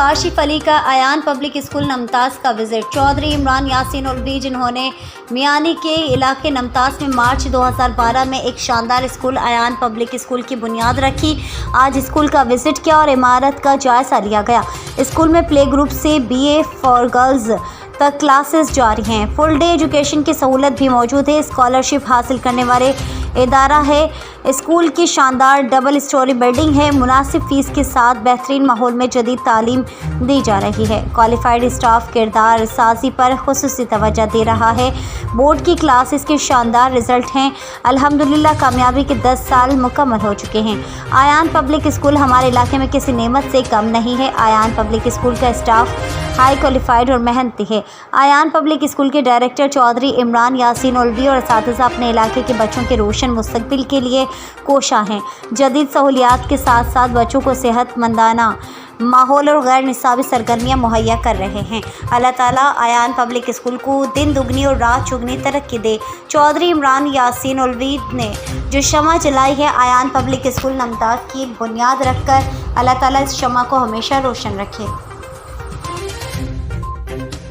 आशिफ अली का Ayaan public school नमतास का visit. Chaudhary Imran Yasin उल्वी जिन्होंने मियानी के इलाके नमतास में मार्च 2012 में एक शानदार स्कूल आयान पब्लिक स्कूल की बुनियाद रखी, आज स्कूल का विजिट किया और इमारत का जायज़ा लिया गया। स्कूल में प्ले ग्रुप से BA फॉर गर्ल्स तक क्लासेस जारी हैं। फुल डे एजुकेशन की सहूलत भी मौजूद है। स्कॉलरशिप हासिल करने वाले इदारा है। स्कूल की शानदार डबल स्टोरी बिल्डिंग है। मुनासिब फीस के साथ बेहतरीन माहौल में जदीद तालीम दी जा रही है। क्वालिफाइड स्टाफ किरदार साजी पर खुसूसी तवज्जो दे रहा है। बोर्ड की क्लासेस के शानदार रिजल्ट हैं। अल्हम्दुलिल्लाह कामयाबी के 10 साल मुकम्मल हो चुके हैं। आयान पब्लिक स्कूल हमारे इलाके में किसी नेमत से कम नहीं है। आयान पब्लिक स्कूल का स्टाफ हाई क्वालिफाइड और मेहनती है। आयान पब्लिक स्कूल के डायरेक्टर चौधरी इमरान यासीन उल्वी और असातिज़ा अपने इलाके के बच्चों के रोशन मुस्तकबिल के लिए कोशा हैं। जदीद सहूलियात के साथ साथ बच्चों को सेहतमंदाना माहौल और गैर निसाबी सरगर्मियाँ मुहैया कर रहे हैं। अल्लाह ताला आयान पब्लिक स्कूल को दिन दुगनी और रात चुगनी तरक्की दे। चौधरी इमरान यासीन उल्वी ने जो शमा जलाई है आयान पब्लिक स्कूल नमतास की बुनियाद रखकर, अल्लाह ताला इस शमा को हमेशा रोशन रखे।